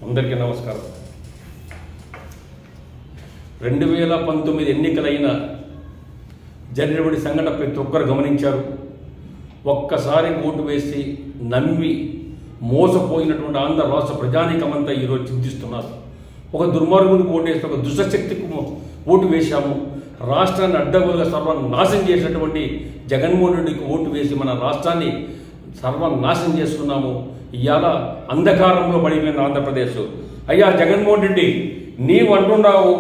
అందరికీ నమస్కారం. 2019 ఎన్నికలైన జరిగినటువంటి సంఘటన ప్రతి ఒక్కరు గమనించారు. ఒక్కసారి ఓటు వేసి నమ్మి మోసపోయినటువంటి ఆంధ్ర రాష్ట్ర ప్రజానీకమంతా ఈరోజు చింతిస్తున్నారు. ఒక దుర్మార్గునికి ఓటు వేసి ఒక దుష్టశక్తికి ఓటు వేశాము. రాష్ట్రాన్ని అడ్డగోలుగా సర్వనాశనం చేసినటువంటి జగన్మోహన్ రెడ్డికి ఓటు వేసి మన రాష్ట్రాన్ని సర్వనాశనం చేసుకున్నాము. ఇవాళ అంధకారంలో పడిపోయిన ఆంధ్రప్రదేశ్. అయ్యా జగన్మోహన్ రెడ్డి, నీవు అంటున్నావు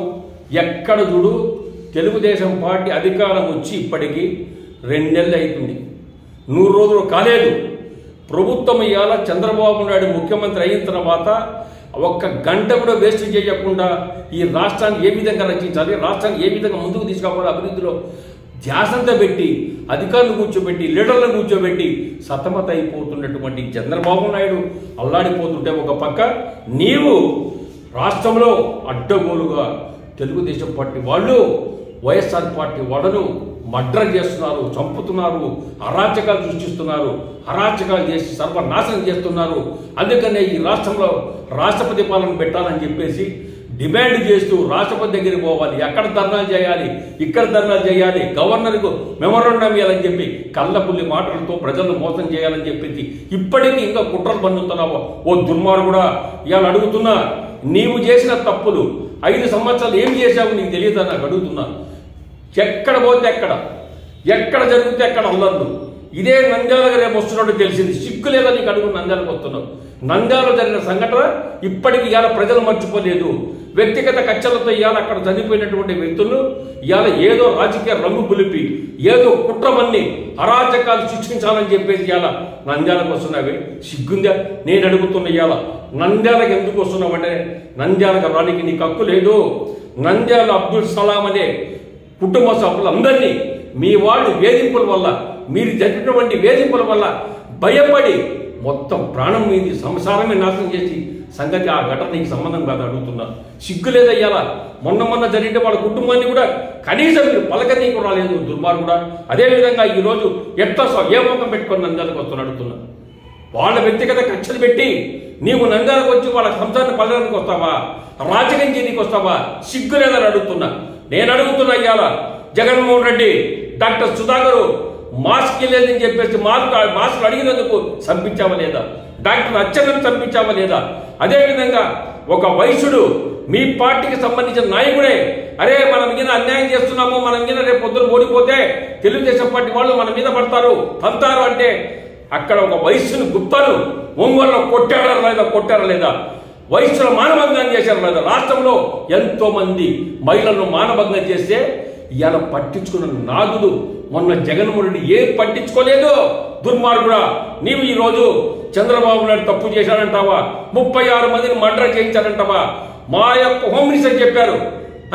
ఎక్కడ చూడు తెలుగుదేశం పార్టీ అధికారం వచ్చి ఇప్పటికీ 2 నెలలు అవుతుంది, 100 రోజులు కాలేదు. ప్రభుత్వం ఇవాళ చంద్రబాబు నాయుడు ముఖ్యమంత్రి అయిన తర్వాత ఒక్క గంట కూడా వేస్ట్ చేయకుండా ఈ రాష్ట్రాన్ని ఏ విధంగా రక్షించాలి, రాష్ట్రాన్ని ఏ విధంగా ముందుకు తీసుకుపోవాలి, అభివృద్ధిలో ధ్యాసంతో పెట్టి అధికారులు కూర్చోబెట్టి లీడర్లను కూర్చోబెట్టి సతమత అయిపోతున్నటువంటి చంద్రబాబు నాయుడు అల్లాడిపోతుంటే ఒక పక్క నీవు రాష్ట్రంలో అడ్డగోలుగా తెలుగుదేశం పార్టీ వాళ్ళు వైఎస్ఆర్ పార్టీ వాళ్ళను మర్డర్ చేస్తున్నారు, చంపుతున్నారు, అరాచకాలు సృష్టిస్తున్నారు, అరాచకాలు చేసి సర్వనాశనం చేస్తున్నారు. అందుకనే ఈ రాష్ట్రంలో రాష్ట్రపతి పాలన పెట్టాలని చెప్పేసి డిమాండ్ చేస్తూ రాష్ట్రపతి దగ్గరికి పోవాలి, ఎక్కడ ధర్నాలు చేయాలి, ఇక్కడ ధర్నాలు చేయాలి, గవర్నర్కు మెమోరాండం ఇవ్వాలని చెప్పి కళ్ళపుల్లి మాటలతో ప్రజలను మోసం చేయాలని చెప్పేసి ఇప్పటికీ ఇంకా కుట్రలు పన్నుతున్నావు. ఓ దుర్మార్గుడా, ఇవాళ అడుగుతున్నా, నీవు చేసిన తప్పులు 5 సంవత్సరాలు ఏం చేశావు నీకు తెలియదా నాకు అడుగుతున్నా. ఎక్కడ పోతే ఎక్కడ జరిగితే అక్కడ అల్లర్లు. ఇదే నంద్యాలకు రేపు వస్తున్నట్టు తెలిసింది. సిగ్గు లేదా నీకు అడుగు నంద్యాలకు వస్తున్నావు. నంద్యాలలో జరిగిన సంఘటన ఇప్పటికి ఇవాళ ప్రజలు మర్చిపోలేదు. వ్యక్తిగత కక్షలతో ఇవాళ అక్కడ చనిపోయినటువంటి వ్యక్తులు ఇవాళ ఏదో రాజకీయ రంగు పులిపి ఏదో కుట్రమన్ని అరాచకాలు సృష్టించాలని చెప్పేసి ఇవాళ నంద్యాలకు వస్తున్నావే, సిగ్గుందా? నేను అడుగుతున్న ఇవాళ నంద్యాలకు ఎందుకు వస్తున్నావంటే నంద్యాలకు రానికి నీకు హక్కు లేదు. నంద్యాల అబ్దుల్ సలాం అనే కుటుంబ సభ్యులందరినీ మీ వాళ్ళు వేధింపుల వల్ల, మీరు జరిగినటువంటి వేధింపుల వల్ల భయపడి మొత్తం ప్రాణం మీది సంసారమే నాశనం చేసి సంగతి ఆ ఘటన నీకు సంబంధం కాదు అడుగుతున్నా. సిగ్గు లేదయ్యాలా? మొన్న జరిగితే వాళ్ళ కుటుంబాన్ని కూడా కనీసం మీరు పలకనీకు రాలేదు దుర్మార్గుడా. అదేవిధంగా ఈరోజు ఎట్లా ఏ ముఖం పెట్టుకొని నంద్యాలకు వస్తున్నా అడుగుతున్నా. వాళ్ళ వ్యక్తిగత కక్షలు పెట్టి నీవు నంద్యాలకు వచ్చి వాళ్ళ సంసారాన్ని పల్లడానికి వస్తావా, రాజకీయం చేయడానికి వస్తావా? సిగ్గు లేదని అడుగుతున్నా. నేను అడుగుతున్నా ఇవాళ జగన్మోహన్ రెడ్డి, డాక్టర్ సుధాకర్ మాస్క్ లేదని చెప్పేసి మాస్క్ అడిగినందుకు చంపించావా లేదా? డాక్టర్ అచ్చెన్నను చంపించావా లేదా? అదేవిధంగా ఒక వైశ్యుడు మీ పార్టీకి సంబంధించిన నాయకుడే, అరే మన మీద అన్యాయం చేస్తున్నాము, మన మీద రేపు పొద్దున ఓడిపోతే తెలుగుదేశం పార్టీ వాళ్ళు మన మీద పడతారు తంతారు అంటే అక్కడ ఒక వైశ్యుని గుప్తాను ఒంగోలులో కొట్టారా లేదా? వైశ్యుల మానభంగం చేశారు లేదా? రాష్ట్రంలో ఎంతో మంది మహిళలను మానభంగం చేస్తే ఇవాళ పట్టించుకున్న నాదుడు మొన్న జగన్మోహన్ రెడ్డి ఏం పట్టించుకోలేదు. దుర్మార్గుడా, నీవు ఈరోజు చంద్రబాబు నాయుడు తప్పు చేశాడంటావా? 36 మందిని మర్డర్ చేయించాడంటావా? మా యొక్క హోమ్ మినిస్టర్ చెప్పారు,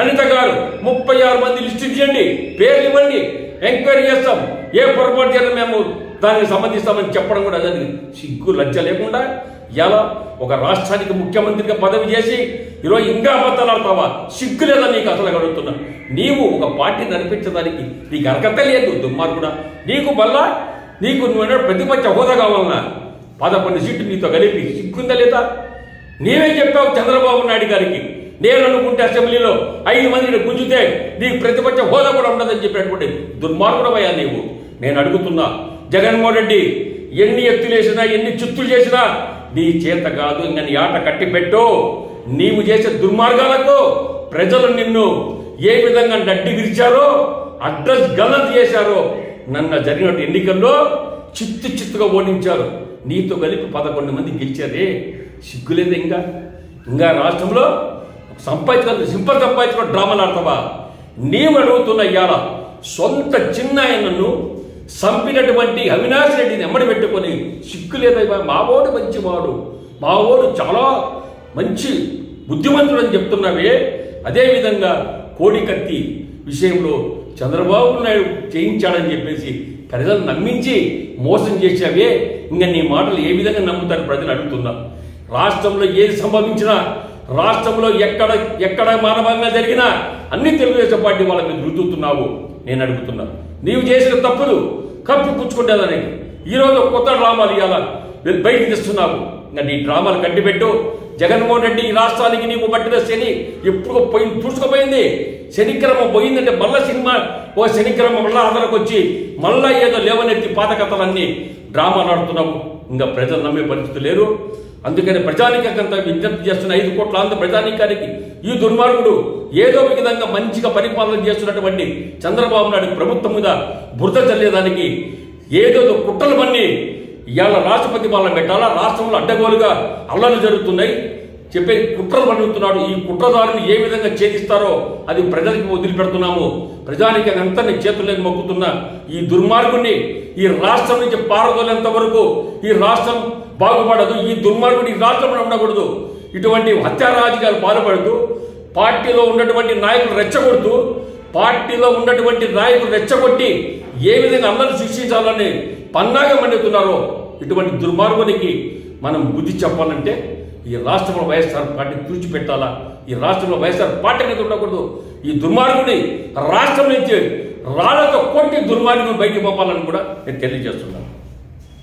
అనిత గారు 36 మంది లిస్టు ఇవ్వండి, పేర్లు ఇవ్వండి, ఎంక్వైరీ చేస్తాం, ఏ పొరపాటు చేయాలి మేము దానికి సంబంధిస్తామని చెప్పడం కూడా జరిగింది. సిగ్గు లజ్జ లేకుండా ఇలా ఒక రాష్ట్రానికి ముఖ్యమంత్రిగా పదవి చేసి ఈరోజు ఇంకా అబద్ధాలాడతావా? సిగ్గు లేదా నీకు? అసలు అడుగుతున్నా. నీవు ఒక పార్టీ నడిపించడానికి నీకు అర్హత లేదు దుర్మార్గుడా. నీకు నువ్వు ప్రతిపక్ష హోదా కావాలన్నా 11 సీట్లు నీతో కలిపి సిగ్గుందా లేదా? నీవే చెప్పావు చంద్రబాబు నాయుడు గారికి, నేను అనుకుంటే అసెంబ్లీలో 5 మందిని గుంజితే నీకు ప్రతిపక్ష హోదా కూడా ఉండదని చెప్పినటువంటి దుర్మార్గుడమయ్యా నీవు. నేను అడుగుతున్నా, జగన్మోహన్ రెడ్డి ఎన్ని ఎత్తులేసినా ఎన్ని చిత్తులు చేసినా నీ చేత కాదు, ఇంకా నీ ఆట కట్టిపెట్టు. నీవు చేసే దుర్మార్గాలకు ప్రజలు నిన్ను ఏ విధంగా నడ్డి విరిచారో, అడ్రస్ గలత్ చేశారో, నన్న జరిగిన ఎన్నికల్లో చిత్తుగా ఓడించారు. నీతో కలిపి 11 మంది గెలిచారే, సిగ్గులేదు? ఇంకా రాష్ట్రంలో సంపాదించుకొని డ్రామాలు ఆడతావా? నీవు అడుగుతున్న ఇవాళ సొంత చిన్న ఆయనను చంపినటువంటి అవినాష్ రెడ్డిని ఎమ్మడి పెట్టుకొని సిగ్గు లేదా? మావోడు మంచివాడు, మావోడు చాలా మంచి బుద్ధిమంతుడు అని చెప్తున్నావే. అదేవిధంగా కోడికత్తి విషయంలో చంద్రబాబు నాయుడు చేయించాడని చెప్పేసి ప్రజలు నమ్మించి మోసం చేశావే. ఇంకా నీ మాటలు ఏ విధంగా నమ్ముతారు ప్రజలు అడుగుతున్నా. రాష్ట్రంలో ఏది సంభవించినా, రాష్ట్రంలో ఎక్కడ మానభంగా జరిగినా అన్ని తెలుగుదేశం పార్టీ వాళ్ళ మీద రుద్దుతున్నావు. నేను అడుగుతున్నా, నీవు చేసిన తప్పులు కప్పిపుచ్చుకుంటేదని ఈరోజు కొత్త డ్రామాలు ఇవాళ బయటికి తెస్తున్నావు. ఇంకా నీ డ్రామాలు కట్టిపెట్టు. జగన్మోహన్ రెడ్డి ఈ రాష్ట్రానికి నీకు పట్టిన శని ఎప్పుడు పోయింది, చూసుకుపోయింది. శనిక్రమం పోయిందంటే మళ్ళా సినిమా ఓ శనిక్రమం మళ్ళా ఆదరకు వచ్చి మళ్ళా ఏదో లేవనెత్తి పాత కథలన్నీ డ్రామాలు ఆడుతున్నాము. ఇంకా ప్రజలు నమ్మే పరిస్థితి లేరు. అందుకని ప్రజానికంతా విజ్ఞప్తి చేస్తున్న 5 కోట్ల ఆంధ్ర ప్రజానికానికి ఈ దుర్మార్గుడు ఏదో ఒక విధంగా మంచిగా పరిపాలన చేస్తున్నటువంటి చంద్రబాబు నాయుడు ప్రభుత్వం మీద బురద చల్లేదానికి ఏదో కుట్రలు పన్ని ఇవాళ రాష్ట్రపతి పాలన పెట్టాలా, రాష్ట్రంలో అడ్డగోలుగా అల్లర్లు జరుగుతున్నాయి చెప్పే కుట్రలు పండుతున్నాడు. ఈ కుట్రదారుని ఏ విధంగా ఛేదిస్తారో అది ప్రజలకు వదిలిపెడుతున్నాము. ప్రజానికి అంతని చేతుల్లోకి మొక్కుతున్న ఈ దుర్మార్గుడిని ఈ రాష్ట్రం నుంచి పారదోలేంత వరకు ఈ రాష్ట్రం బాగుపడదు. ఈ దుర్మార్గుడు ఈ రాష్ట్రంలో ఉండకూడదు. ఇటువంటి హత్యా రాజకీయాలు పాల్పడుతూ పార్టీలో ఉన్నటువంటి నాయకులు రెచ్చగొడుతూ పార్టీలో ఉన్నటువంటి నాయకులు రెచ్చగొట్టి ఏ విధంగా అందరూ శిక్షించాలని పన్నాగా మండుతున్నారో ఇటువంటి దుర్మార్గునికి మనం బుద్ధి చెప్పాలంటే ఈ రాష్ట్రంలో వైఎస్ఆర్ పార్టీ తుడిచిపెట్టాలా. ఈ రాష్ట్రంలో వైఎస్ఆర్ పార్టీ అనేది ఉండకూడదు. ఈ దుర్మార్గుని రాష్ట్రం నుంచి రాళ్లతో కొట్టి దుర్మార్గుని బయటికి పంపాలని కూడా నేను తెలియజేస్తున్నాను.